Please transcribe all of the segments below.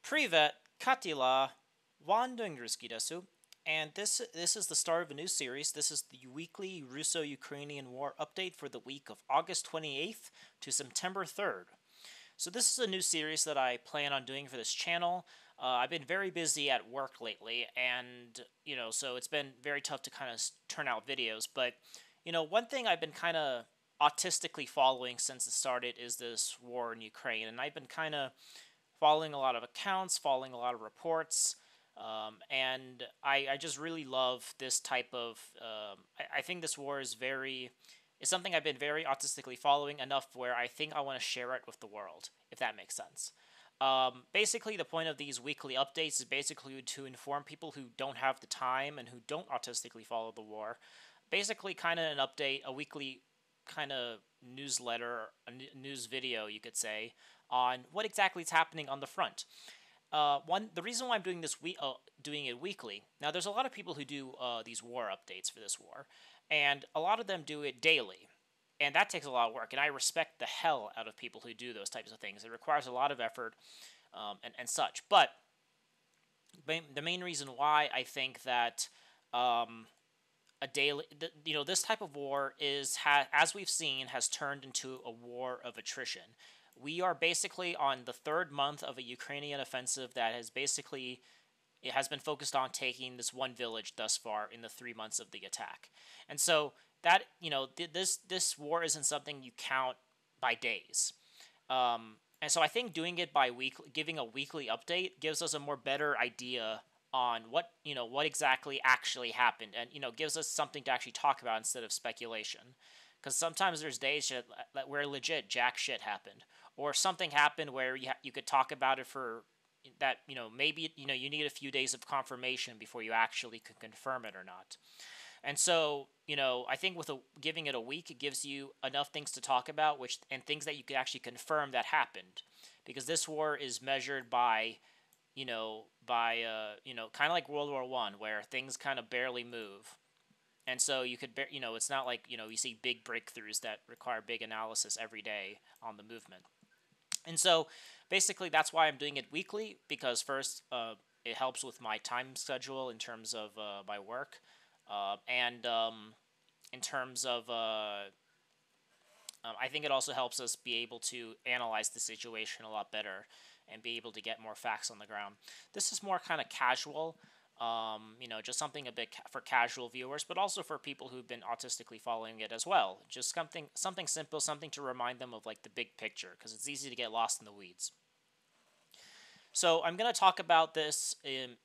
Privet, Katila, Wandungerski desu. And this is the start of a new series. This is the weekly Russo-Ukrainian War update for the week of August 28th to September 3rd. So this is a new series that I plan on doing for this channel. I've been very busy at work lately, and so it's been very tough to kind of turn out videos. But one thing I've been kind of autistically following since it started is this war in Ukraine, and I've been kind of following a lot of accounts, following a lot of reports, and I just really love this type of. I think this war is it's something I've been very autistically following enough where I think I want to share it with the world, if that makes sense. Basically, the point of these weekly updates is basically to inform people who don't have the time and who don't autistically follow the war. Basically, kind of an update, a weekly kind of newsletter, news video, you could say, on what exactly is happening on the front. The reason why I'm doing it weekly. Now, there's a lot of people who do these war updates for this war, and a lot of them do it daily, and that takes a lot of work. And I respect the hell out of people who do those types of things. It requires a lot of effort, and such. But the main reason why I think that this type of war as we've seen, has turned into a war of attrition. We are basically on the third month of a Ukrainian offensive that has been focused on taking this one village thus far in the 3 months of the attack. And so that, this war isn't something you count by days. And so I think doing it giving a weekly update gives us a more better idea on what exactly actually happened, and gives us something to actually talk about instead of speculation. Because sometimes there's days where legit jack shit happened, or something happened where you could talk about it for that, maybe you need a few days of confirmation before you actually can confirm it or not. And so I think with giving it a week, it gives you enough things to talk about, and things that you could actually confirm that happened, because this war is measured by kind of like World War I, where things kind of barely move. And so it's not like, you see big breakthroughs that require big analysis every day on the movement. And so basically that's why I'm doing it weekly, because first, it helps with my time schedule in terms of my work, and in terms of I think it also helps us be able to analyze the situation a lot better and be able to get more facts on the ground. This is more kind of casual, just something a bit for casual viewers, but also for people who've been autistically following it as well. Just something simple, something to remind them of like the big picture, because it's easy to get lost in the weeds. So I'm going to talk about this in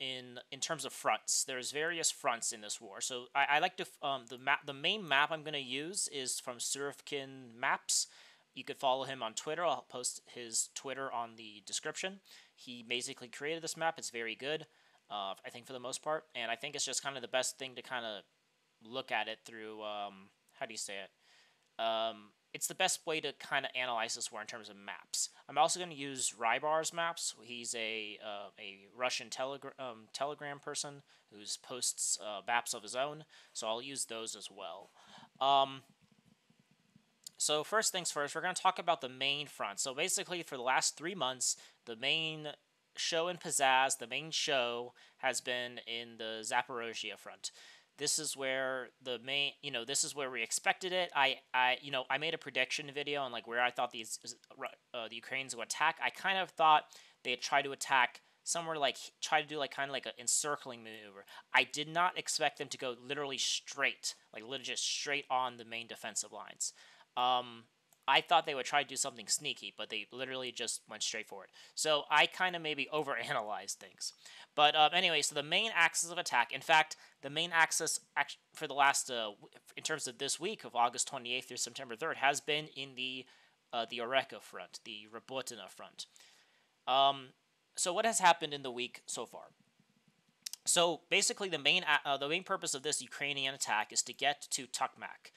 terms of fronts. There's various fronts in this war. So I like to the main map I'm going to use is from Surfkin Maps. You could follow him on Twitter. I'll post his Twitter on the description. He basically created this map. It's very good, I think, for the most part. And I think it's just kind of the best thing to kind of look at it through, how do you say it? It's the best way to kind of analyze this war in terms of maps. I'm also going to use Rybar's maps. He's a Russian Telegram person who posts maps of his own. So I'll use those as well. So first things first, we're going to talk about the main front. So basically, for the last 3 months, the main show in pizzazz, the main show has been in the Zaporozhye front. This is where this is where we expected it. I made a prediction video on like where I thought the Ukrainians would attack. I kind of thought they'd try to attack somewhere, like try to do like kind of like an encircling maneuver. I did not expect them to go literally straight, like literally just straight on the main defensive lines. I thought they would try to do something sneaky, but they literally just went straight for it. So I kind of maybe overanalyzed things. But anyway, so the main axis of attack, in fact, the main axis for the last, in terms of this week of August 28th through September 3rd, has been in the Oreka front, the Robotina front. So what has happened in the week so far? So basically the main purpose of this Ukrainian attack is to get to Tokmak.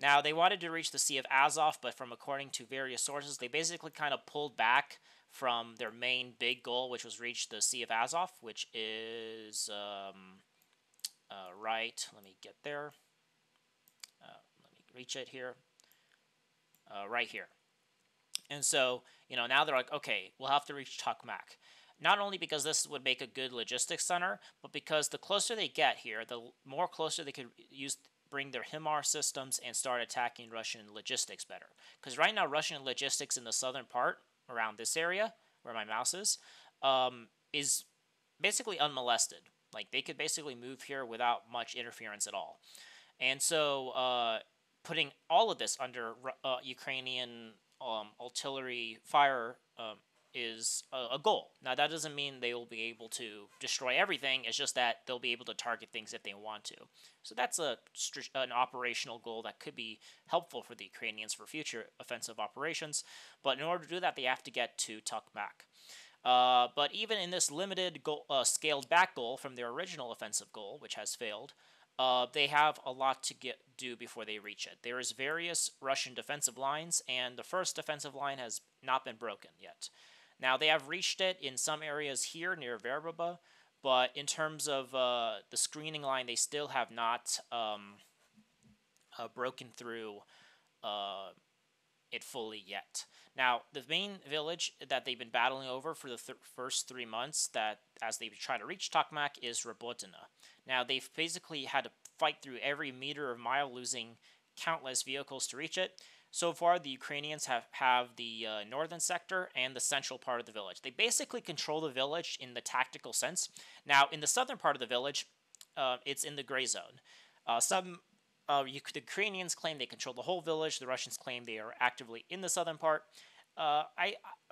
Now, they wanted to reach the Sea of Azov, but according to various sources, they basically kind of pulled back from their main big goal, which was reach the Sea of Azov, which is right. Let me get there. Let me reach it here. Right here. And so, now they're like, okay, we'll have to reach Tokmak. not only because this would make a good logistics center, but because the closer they get here, the more closer they could bring their HIMARS systems and start attacking Russian logistics better. Because right now, Russian logistics in the southern part, around this area where my mouse is basically unmolested. Like, they could basically move here without much interference at all. And so, putting all of this under Ukrainian artillery fire is a goal. Now, that doesn't mean they will be able to destroy everything. It's just that they'll be able to target things if they want to. So that's an operational goal that could be helpful for the Ukrainians for future offensive operations. But in order to do that, they have to get to Tokmak. But even in this limited goal, scaled back goal from their original offensive goal, which has failed, they have a lot to do before they reach it. There is various Russian defensive lines, and the first defensive line has not been broken yet. Now, they have reached it in some areas here near Verbova, but in terms of the screening line, they still have not broken through it fully yet. Now, the main village that they've been battling over for the first 3 months, that as they try to reach Tokmak, is Robotina. Now, they've basically had to fight through every meter of mile, losing countless vehicles to reach it. So far, the Ukrainians have the northern sector and the central part of the village. They basically control the village in the tactical sense. Now, in the southern part of the village, it's in the gray zone. The Ukrainians claim they control the whole village. The Russians claim they are actively in the southern part.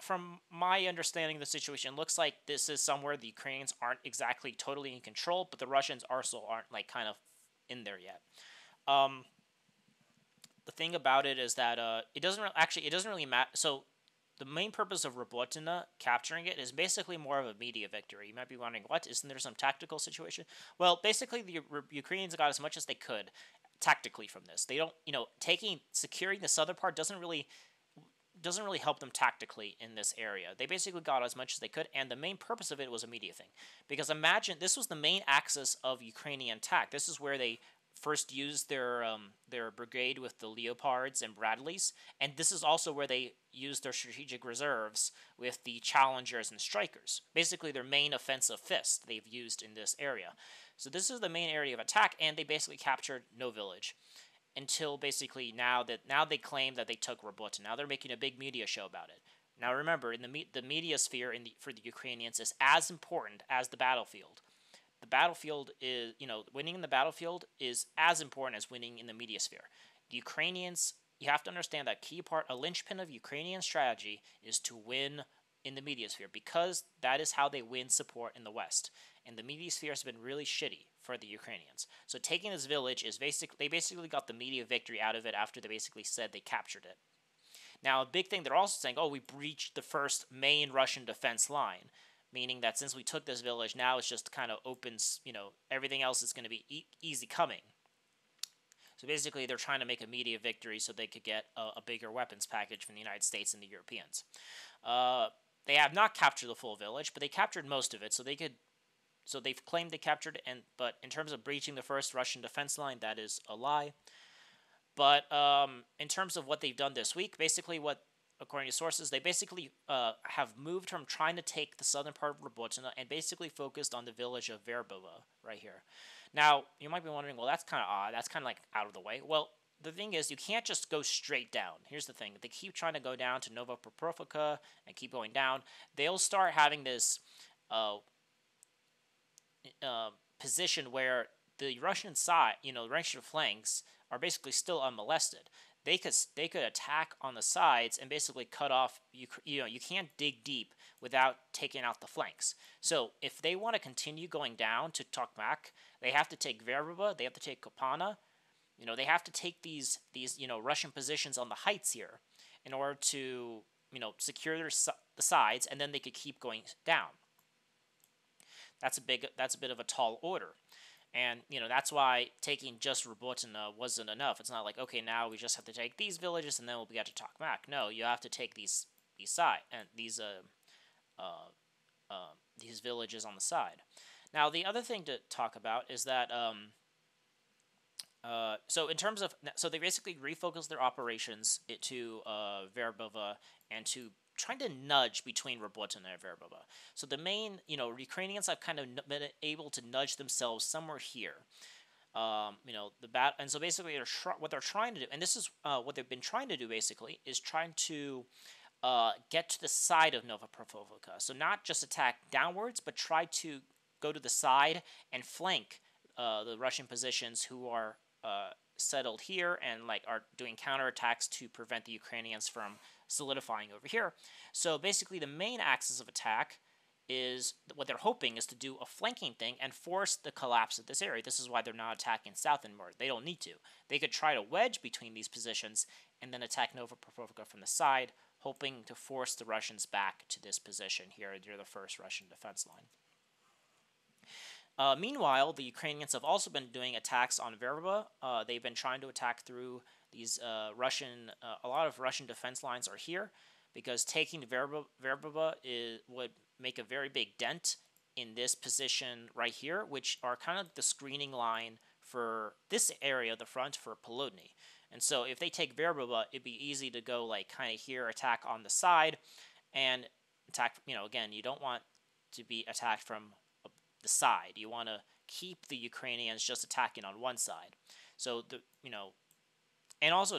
From my understanding of the situation, looks like this is somewhere the Ukrainians aren't exactly totally in control, but the Russians also aren't like kind of in there yet. The thing about it is that it doesn't really matter. So the main purpose of Robotina capturing it is basically more of a media victory. You might be wondering, what? Isn't there some tactical situation? Well, basically the Ukrainians got as much as they could tactically from this. They don't, securing the southern part doesn't really help them tactically in this area. They basically got as much as they could, and the main purpose of it was a media thing. Because imagine, this was the main axis of Ukrainian attack. This is where they first used their brigade with the Leopards and Bradleys, and this is also where they used their strategic reserves with the Challengers and Strikers. Basically, their main offensive fist they've used in this area. So this is the main area of attack, and they basically captured no village. Until basically now they claim that they took Robotina. Now they're making a big media show about it. Now remember, in the media sphere for the Ukrainians is as important as the battlefield. The battlefield is, winning in the battlefield is as important as winning in the media sphere. The Ukrainians, you have to understand that a linchpin of Ukrainian strategy is to win in the media sphere, because that is how they win support in the West. And the media sphere has been really shitty for the Ukrainians. So taking this village is they basically got the media victory out of it after they basically said they captured it. Now, a big thing, they're also saying, we breached the first main Russian defense line, meaning that since we took this village, now it's just kind of opens, everything else is going to be easy coming. So basically, they're trying to make a media victory so they could get a bigger weapons package from the United States and the Europeans. They have not captured the full village, but they captured most of it, so they've claimed they captured it, but in terms of breaching the first Russian defense line, that is a lie. But in terms of what they've done this week, basically according to sources, they basically have moved from trying to take the southern part of Robotina and basically focused on the village of Verbova right here. Now, you might be wondering, well, that's kind of odd. That's kind of like out of the way. Well, the thing is, you can't just go straight down. Here's the thing. They keep trying to go down to Nova Poprovka and keep going down. They'll start having this position where the Russian side, the Russian flanks are basically still unmolested. They could attack on the sides and basically cut off. You can't dig deep without taking out the flanks. So if they want to continue going down to Tokmak, they have to take Verbova, they have to take Kopana. They have to take these Russian positions on the heights here in order to secure the sides, and then they could keep going down. That's a bit of a tall order. And, that's why taking just Robotina wasn't enough. It's not like, okay, now we just have to take these villages and then we'll get to Tokmak. No, you have to take these villages on the side. Now, the other thing to talk about is that, so they basically refocused their operations to Verbova and to trying to nudge between Robotina and Verbova. So the main, Ukrainians have kind of been able to nudge themselves somewhere here. And so basically, what they're trying to do, and this is what they've been trying to do basically, is trying to get to the side of Nova Pavlovka. So not just attack downwards, but try to go to the side and flank the Russian positions who are settled here and are doing counterattacks to prevent the Ukrainians from solidifying over here. So basically, the main axis of attack is what they're hoping is to do a flanking thing and force the collapse of this area. This is why they're not attacking south anymore. They don't need to. They could try to wedge between these positions and then attack Nova Pavlovka from the side, hoping to force the Russians back to this position here near the first Russian defense line. Meanwhile, the Ukrainians have also been doing attacks on Verbova. They've been trying to attack through these a lot of Russian defense lines are here, because taking Verbova would make a very big dent in this position right here, which are kind of the screening line for this area of the front for Polodny. And so if they take Verbova, it'd be easy to go kind of here, attack on the side, and attack, again, you don't want to be attacked from the side. You want to keep the Ukrainians just attacking on one side. So, and also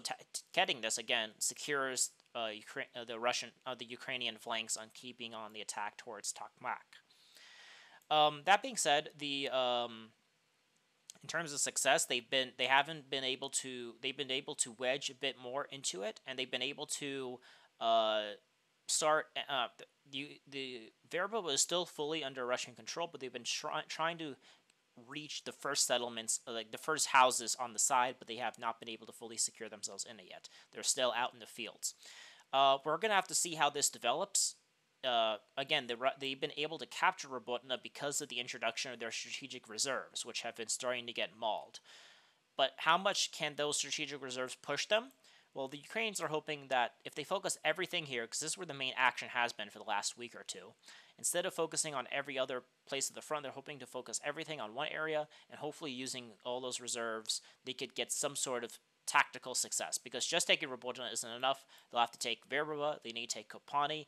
getting this, again, secures the Ukrainian flanks on keeping on the attack towards Tokmak. That being said, in terms of success, they've been able to wedge a bit more into it, and they've been able to start. The Verbova is still fully under Russian control, but they've been trying to reach the first settlements, the first houses on the side, but they have not been able to fully secure themselves in it yet. They're still out in the fields. We're going to have to see how this develops. Again, they've been able to capture Robotina because of the introduction of their strategic reserves, which have been starting to get mauled. But how much can those strategic reserves push them? Well, the Ukrainians are hoping that if they focus everything here, because this is where the main action has been for the last week or two, instead of focusing on every other place at the front, they're hoping to focus everything on one area, and hopefully using all those reserves, they could get some sort of tactical success. Because just taking Robotina isn't enough. They'll have to take Verbova, they need to take Kopani,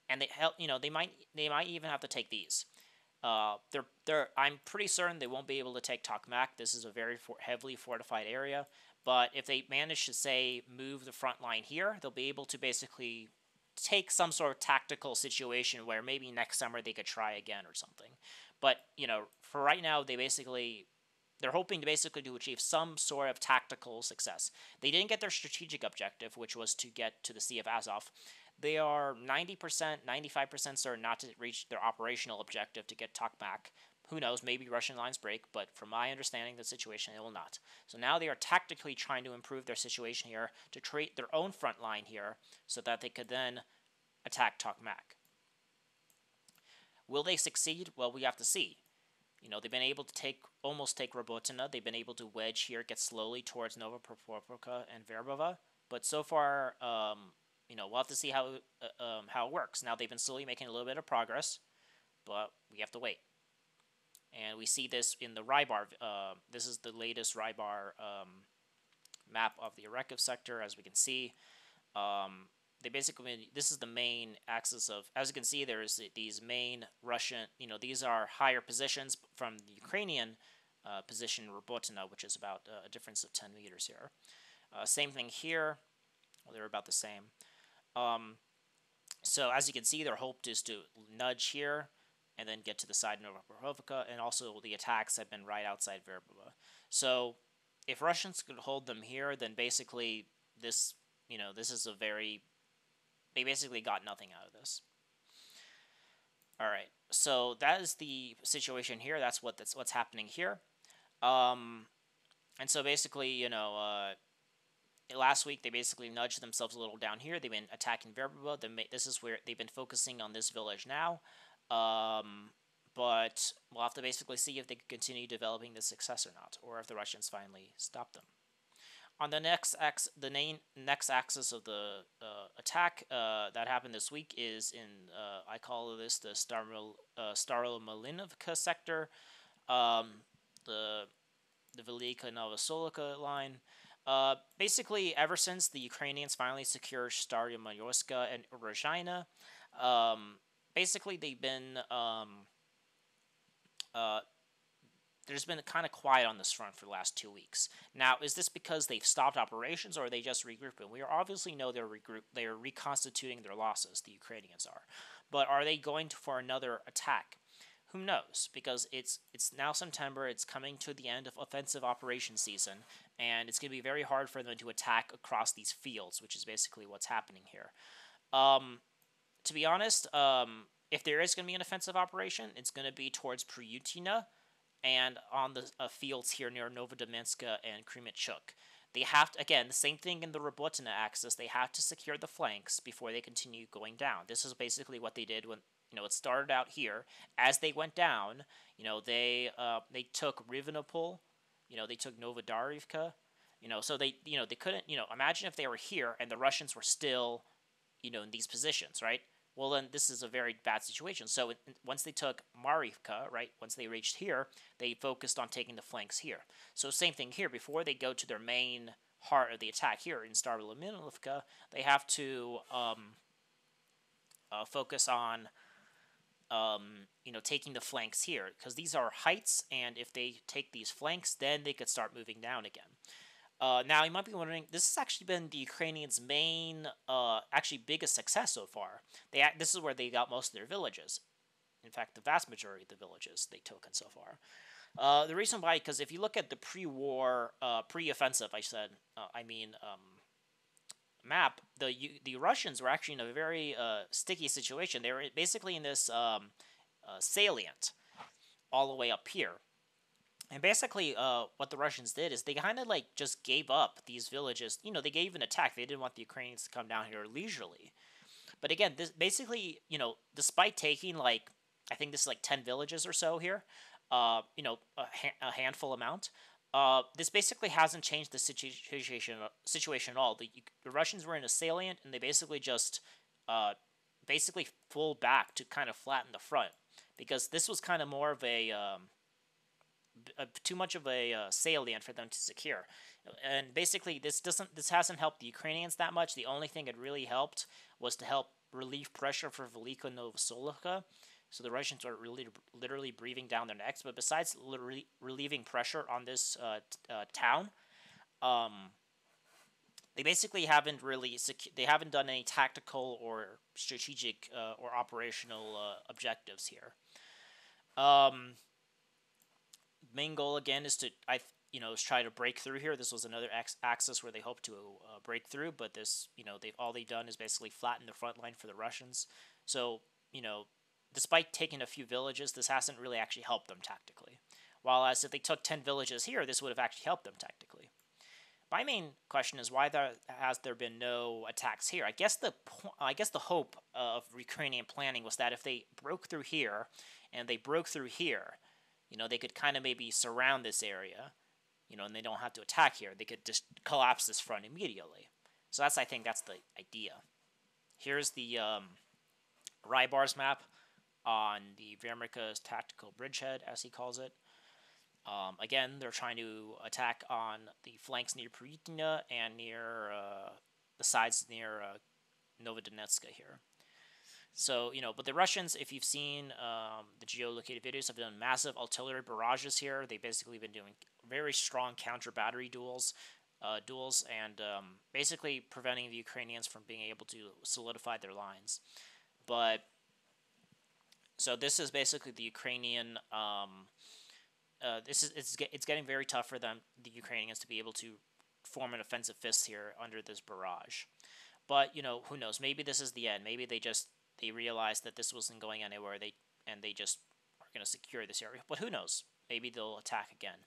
and they might even have to take these. I'm pretty certain they won't be able to take Tokmak. This is a very heavily fortified area. But if they manage to, say, move the front line here, they'll be able to basically take some sort of tactical situation where maybe next summer they could try again or something. But, for right now, they're hoping to basically achieve some sort of tactical success. They didn't get their strategic objective, which was to get to the Sea of Azov. They are 90%, 95% certain not to reach their operational objective to get Tokmak. Who knows, maybe Russian lines break, but from my understanding of the situation, it will not. So now they are tactically trying to improve their situation here to create their own front line here so that they could then attack Tokmak. Will they succeed? Well, we have to see. They've been able to almost take Robotina. They've been able to wedge here, get slowly towards Nova Pavlovka and Verbova. But so far, we'll have to see how it works. Now they've been slowly making a little bit of progress, but we have to wait. And we see this in the Rybar. This is the latest Rybar map of the Orekhiv sector, as we can see. This is the main axis of, as you can see, there's these main Russian, these are higher positions from the Ukrainian position, Robotina, which is about a difference of 10 meters here. Same thing here. Well, they're about the same. So as you can see, their hope is to nudge here and then get to the side of Nova Pavlovka, and also the attacks have been right outside Verbova. So if Russians could hold them here, then basically this is they basically got nothing out of this. All right, so that is the situation here. That's what's happening here. And so basically, last week they basically nudged themselves a little down here. They've been attacking Verbova. This is where they've been focusing on this village now. But we'll have to basically see if they can continue developing this success or not, or if the Russians finally stop them. On the next axis of the attack that happened this week is in, I call this the Staromalinovka sector, the Velika Novosolika line. Basically, ever since the Ukrainians finally secured Starya and Regina, um, basically they've been uh, there's been kind of quiet on this front for the last 2 weeks. Now, is this because they've stopped operations or are they just regrouping? We obviously know they're reconstituting their losses. The Ukrainians are, but are they going for another attack? Who knows? Because it's now September. It's coming to the end of offensive operation season, and it's going to be very hard for them to attack across these fields, which is basically what's happening here. Um, to be honest, if there is going to be an offensive operation, it's going to be towards Pryutina and on the fields here near Novodonetska and Kremenchuk. They have to, again, the same thing in the Robotina axis. They have to secure the flanks before they continue going down. This is basically what they did when it started out here. As they went down, they took Rivnopol, they took Novodarivka, so they couldn't, imagine if they were here and the Russians were still, in these positions, right? Well, then this is a very bad situation. So once they took Marivka, right, once they reached here, they focused on taking the flanks here. So same thing here. Before they go to their main heart of the attack here in Staromilivka, they have to focus on taking the flanks here, because these are heights, and if they take these flanks, then they could start moving down again. Now, you might be wondering, this has actually been the Ukrainians' main, actually biggest success so far. This is where they got most of their villages. In fact, the vast majority of the villages they took in so far. The reason why, because if you look at the pre-war, pre-offensive, map, the Russians were actually in a very sticky situation. They were basically in this salient all the way up here. And basically, what the Russians did is they kind of just gave up these villages. They gave an attack. They didn't want the Ukrainians to come down here leisurely. But again, this basically, despite taking I think this is 10 villages or so here, a handful amount. This basically hasn't changed the situation at all. The Russians were in a salient, and they basically just pulled back to kind of flatten the front, because this was kind of more of too much of a salient for them to secure. And basically, this hasn't helped the Ukrainians that much. The only thing it really helped was to help relieve pressure for Velika Novosolivka. So the Russians are literally breathing down their necks. But besides relieving pressure on this town, they basically haven't really they haven't done any tactical or strategic or operational objectives here. Main goal again is to try to break through here. This was another axis where they hoped to break through, but this they've done is basically flatten the front line for the Russians. So despite taking a few villages, this hasn't really actually helped them tactically. While as if they took 10 villages here, this would have actually helped them tactically. My main question is why has there been no attacks here? I guess the hope of Ukrainian planning was that if they broke through here and they broke through here, they could kind of maybe surround this area, and they don't have to attack here. They could just collapse this front immediately. So I think that's the idea. Here's the Rybar's map on the Vermika's tactical bridgehead, as he calls it. Again, they're trying to attack on the flanks near Pryutina and near the sides near Novodonetska here. So, but the Russians, if you've seen the geolocated videos, have done massive artillery barrages here. They've basically been doing very strong counter-battery duels, and basically preventing the Ukrainians from being able to solidify their lines. But, so this is basically the Ukrainian, it's getting very tough for them, the Ukrainians, to be able to form an offensive fist here under this barrage. But, who knows? Maybe this is the end. Maybe they realized that this wasn't going anywhere, and they just are going to secure this area. But who knows? Maybe they'll attack again.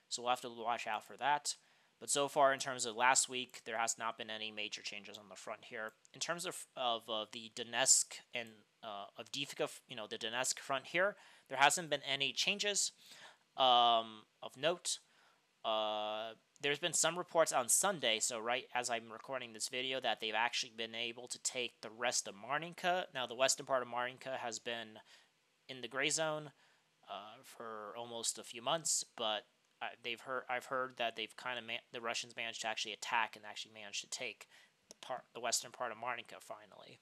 So we'll have to watch out for that. But so far, in terms of last week, there has not been any major changes on the front here. In terms of the Donetsk and Avdiivka, the Donetsk front here, there hasn't been any changes of note. There's been some reports on Sunday, so right as I'm recording this video, that they've actually been able to take the rest of Marninka. Now, the western part of Marninka has been in the gray zone for almost a few months, but I've heard that they've kind of the Russians managed to actually attack and actually managed to take the western part of Marninka finally.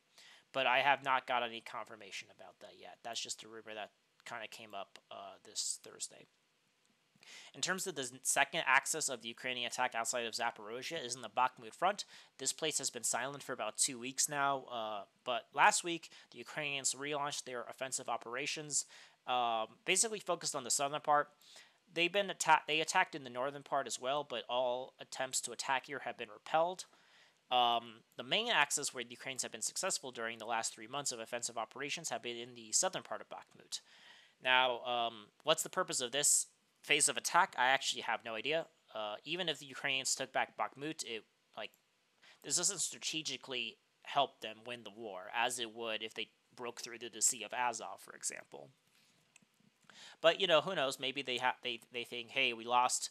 But I have not got any confirmation about that yet. That's just a rumor that kind of came up this Thursday. In terms of the second axis of the Ukrainian attack outside of Zaporozhye is in the Bakhmut front. This place has been silent for about 2 weeks now, but last week the Ukrainians relaunched their offensive operations, basically focused on the southern part. They attacked in the northern part as well, but all attempts to attack here have been repelled. The main axis where the Ukrainians have been successful during the last 3 months of offensive operations have been in the southern part of Bakhmut. Now, what's the purpose of this phase of attack? I actually have no idea. Even if the Ukrainians took back Bakhmut, this doesn't strategically help them win the war, as it would if they broke through to the Sea of Azov, for example. But who knows? Maybe they think, hey, we lost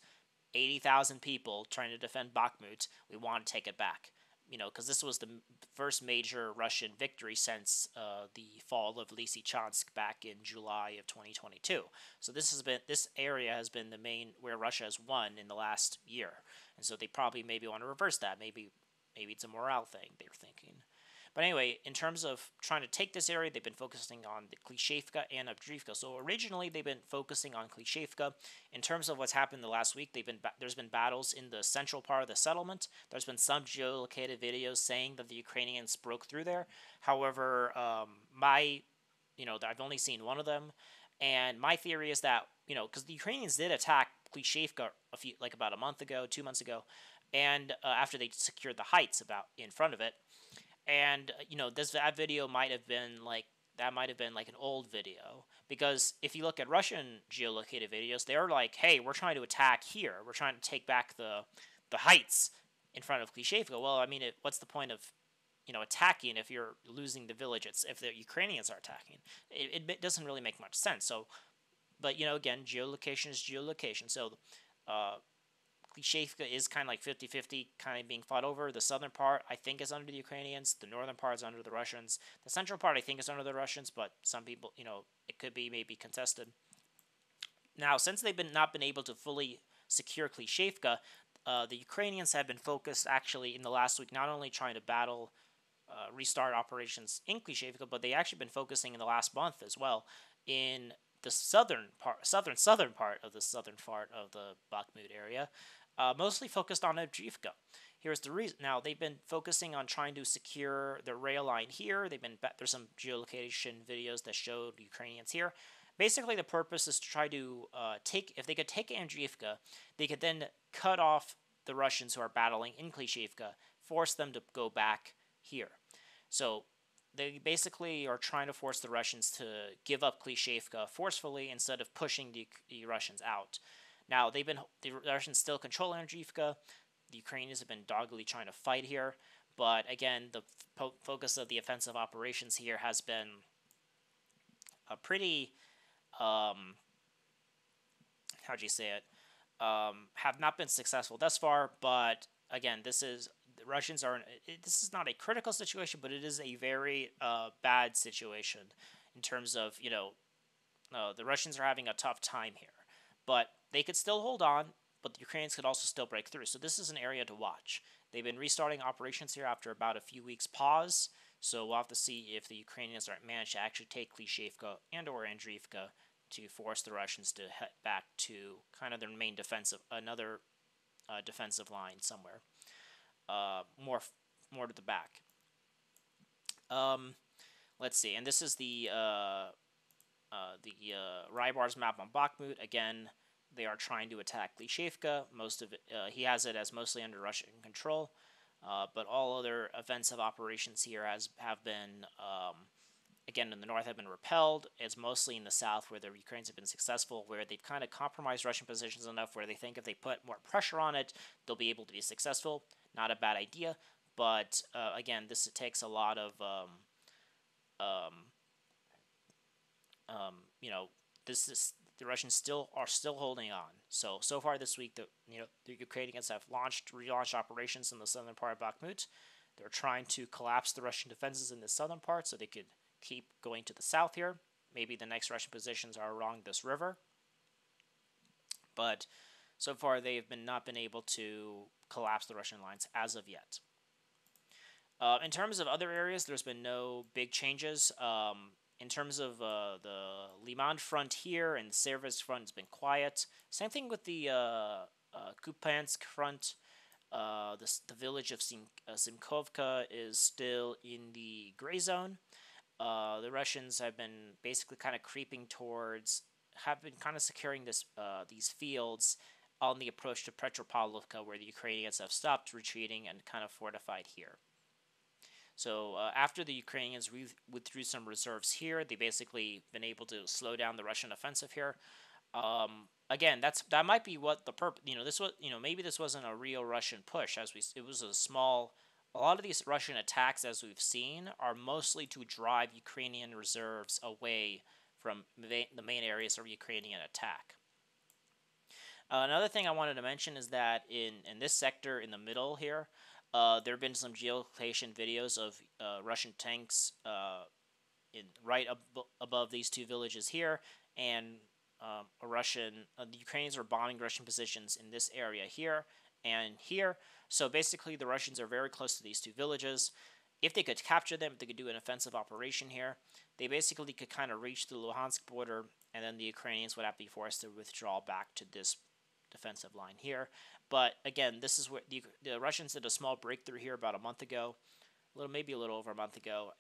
80,000 people trying to defend Bakhmut. We want to take it back. Because this was the first major Russian victory since the fall of Lysychansk back in July of 2022. So this area has been the main where Russia has won in the last year, and so they probably maybe want to reverse that. Maybe it's a morale thing they're thinking. But anyway, in terms of trying to take this area, they've been focusing on the Klishevka and Avdiivka. So originally, they've been focusing on Klishevka. In terms of what's happened the last week, there's been battles in the central part of the settlement. There's been some geolocated videos saying that the Ukrainians broke through there. However, I've only seen one of them, and my theory is that because the Ukrainians did attack Klishevka about a month ago, 2 months ago, and after they secured the heights about in front of it. And that video might have been like an old video, because if you look at Russian geolocated videos, they're like, hey, we're trying to attack here, we're trying to take back the heights in front of Klishevka. Well, I mean, what's the point of attacking if you're losing the village? If the Ukrainians are attacking, it doesn't really make much sense. So, but again, geolocation is geolocation. So Klishevka is kind of like 50-50, kind of being fought over. The southern part, I think, is under the Ukrainians. The northern part is under the Russians. The central part, I think, is under the Russians, but some people, it could be maybe contested. Now, since they've not been able to fully secure Klishevka, the Ukrainians have been focused, actually, in the last week, not only trying to restart operations in Klishevka, but they've actually been focusing in the last month as well in the southern part of the southern part of the Bakhmut area. Mostly focused on Avdiivka. Here's the reason. Now, they've been focusing on trying to secure the rail line here. There's some geolocation videos that show the Ukrainians here. Basically, the purpose is to try to if they could take Avdiivka, they could then cut off the Russians who are battling in Klishevka, force them to go back here. So they basically are trying to force the Russians to give up Klishevka forcefully instead of pushing the Russians out. Now, the Russians still control Avdiivka. The Ukrainians have been doggedly trying to fight here. But again, the focus of the offensive operations here has been a pretty, have not been successful thus far. But again, this is not a critical situation, but it is a very bad situation in terms of, the Russians are having a tough time here. But they could still hold on, but the Ukrainians could also still break through. So this is an area to watch. They've been restarting operations here after about a few weeks pause. So we'll have to see if the Ukrainians manage to actually take Klishevka and or Avdiivka to force the Russians to head back to kind of their main defensive line somewhere, more to the back. Let's see, and this is the Rybar's map on Bakhmut. Again, they are trying to attack Klishevka. Most of it, he has it as mostly under Russian control, but all other offensive operations here have been, again, in the north have been repelled. It's mostly in the south where the Ukrainians have been successful, where they've kind of compromised Russian positions enough where they think if they put more pressure on it, they'll be able to be successful. Not a bad idea, but again, this takes a lot of the Russians are still holding on. So far this week, the Ukrainians have relaunched operations in the southern part of Bakhmut. They're trying to collapse the Russian defenses in the southern part so they could keep going to the south here. Maybe the next Russian positions are along this river. But So far, they have not been able to collapse the Russian lines as of yet. In terms of other areas, there's been no big changes. In terms of the Liman front here and the Seversk front, has been quiet. Same thing with the Kupiansk front. The village of Simkovka is still in the gray zone. The Russians have been basically kind of creeping towards, have been kind of securing these fields on the approach to Petropavlovka, where the Ukrainians have stopped retreating and kind of fortified here. So after the Ukrainians withdrew some reserves here, they basically been able to slow down the Russian offensive here. Again, that might be what the purpose. This was. Maybe this wasn't a real Russian push. It was a small. A lot of these Russian attacks, as we've seen, are mostly to drive Ukrainian reserves away from the main areas of Ukrainian attack. Another thing I wanted to mention is that in this sector in the middle here, there have been some geolocation videos of Russian tanks right above these two villages here, and the Ukrainians are bombing Russian positions in this area here and here. So basically, the Russians are very close to these two villages. If they could capture them, if they could do an offensive operation here, they basically could kind of reach the Luhansk border, and then the Ukrainians would have to be forced to withdraw back to this defensive line here. But again, this is where the Russians did a small breakthrough here about a month ago, maybe a little over a month ago,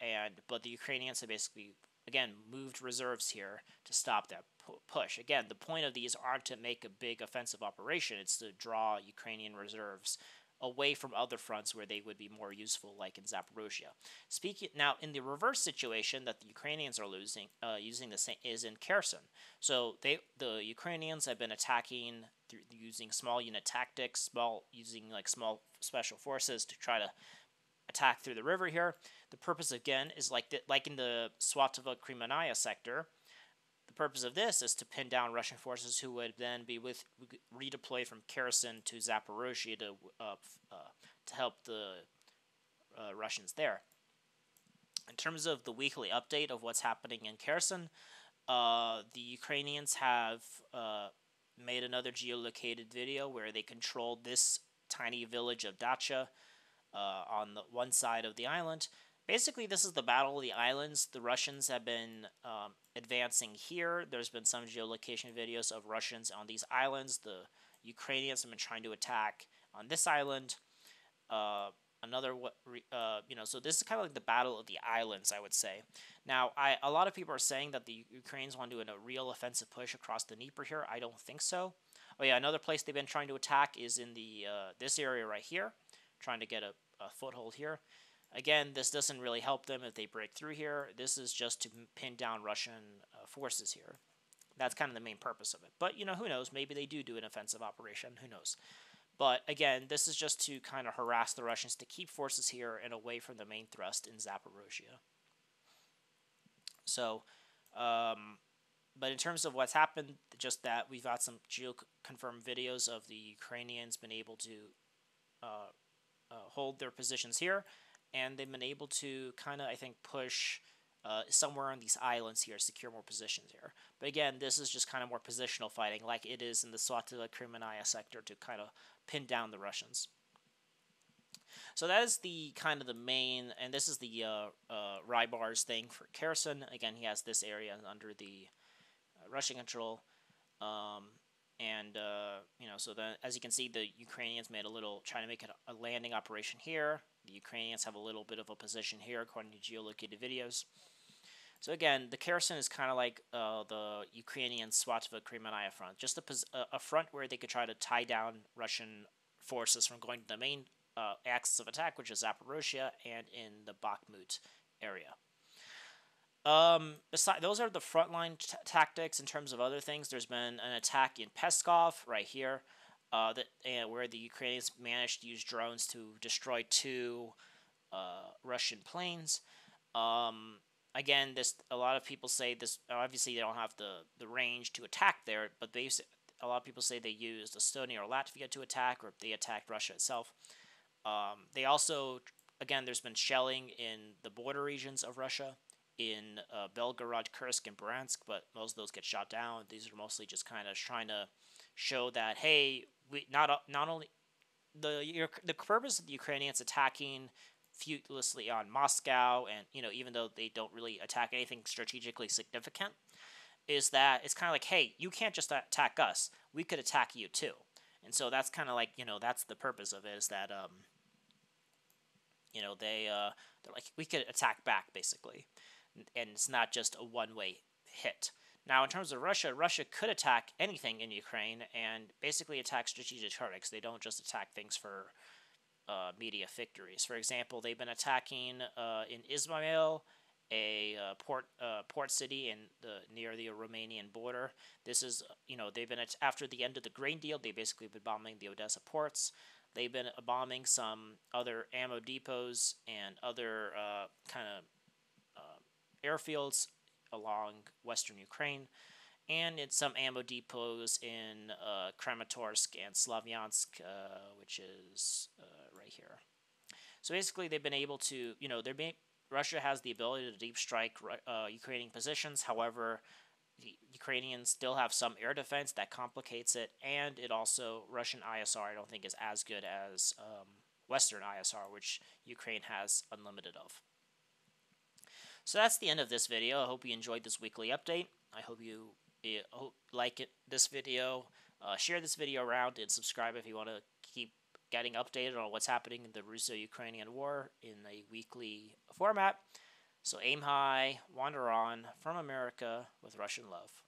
but the Ukrainians have basically again moved reserves here to stop that push. Again, the point of these aren't to make a big offensive operation; it's to draw Ukrainian reserves away from other fronts where they would be more useful, like in Zaporozhye. Speaking now, in the reverse situation that the Ukrainians are using the same is in Kherson. So the Ukrainians have been attacking using small unit tactics, using small special forces to try to attack through the river here. The purpose again is like in the Swatovo-Kremenaya sector. The purpose of this is to pin down Russian forces who would then be redeployed from Kherson to Zaporozhye to help the Russians there. In terms of the weekly update of what's happening in Kherson, the Ukrainians have made another geolocated video where they controlled this tiny village of Dacha on the one side of the island. Basically, this is the Battle of the Islands. The Russians have been advancing here. There's been some geolocation videos of Russians on these islands. The Ukrainians have been trying to attack on this island. So this is kind of like the Battle of the Islands, I would say. Now, a lot of people are saying that the Ukrainians want to do a real offensive push across the Dnieper here. I don't think so. Oh yeah, another place they've been trying to attack is in the this area right here, trying to get a foothold here. Again, this doesn't really help them if they break through here. This is just to pin down Russian forces here. That's kind of the main purpose of it. But, who knows? Maybe they do an offensive operation. Who knows? But, again, this is just to kind of harass the Russians to keep forces here and away from the main thrust in Zaporozhye. So, but in terms of what's happened, just that we've got some geo-confirmed videos of the Ukrainians been able to hold their positions here. And they've been able to kind of, I think, push somewhere on these islands here, secure more positions here. But again, this is just kind of more positional fighting, like it is in the Swatovo-Kremenaya sector, to kind of pin down the Russians. So that is the kind of the main, and this is the Rybar's thing for Kherson. Again, he has this area under the Russian control. So then, as you can see, the Ukrainians made trying to make it a landing operation here. The Ukrainians have a little bit of a position here, according to geolocated videos. So again, the Kherson is kind of like the Ukrainian Swatovo-Kremenaya front, just a front where they could try to tie down Russian forces from going to the main axis of attack, which is Zaporozhye, and in the Bakhmut area. Those are the frontline tactics. In terms of other things, there's been an attack in Peskov right here, where the Ukrainians managed to use drones to destroy 2 Russian planes. Again, a lot of people say this. Obviously, they don't have the range to attack there, but a lot of people say they used Estonia or Latvia to attack, or they attacked Russia itself. They also, again, there's been shelling in the border regions of Russia, in Belgorod, Kursk, and Bryansk, but most of those get shot down. These are mostly just kind of trying to show that, hey, we not only the purpose of the Ukrainians attacking fruitlessly on Moscow, and even though they don't really attack anything strategically significant, is that it's kind of like, hey, you can't just attack us, we could attack you too. And so that's kind of like, that's the purpose of it, is that they're like, we could attack back basically, and it's not just a one-way hit. Now, in terms of Russia, Russia could attack anything in Ukraine and basically attack strategic targets. They don't just attack things for media victories. For example, they've been attacking in Izmail, a port city near the Romanian border. This is, they've been after the end of the grain deal. They basically been bombing the Odessa ports. They've been bombing some other ammo depots and other kind of airfields along western Ukraine, and in some ammo depots in Kramatorsk and Slavyansk, which is right here. So basically, they've been able to, Russia has the ability to deep strike Ukrainian positions. However, the Ukrainians still have some air defense that complicates it, and it also, Russian ISR I don't think is as good as Western ISR, which Ukraine has unlimited of. So that's the end of this video. I hope you enjoyed this weekly update. I hope you like this video. Share this video around and subscribe if you want to keep getting updated on what's happening in the Russo-Ukrainian War in a weekly format. So aim high, wander on, from America with Russian love.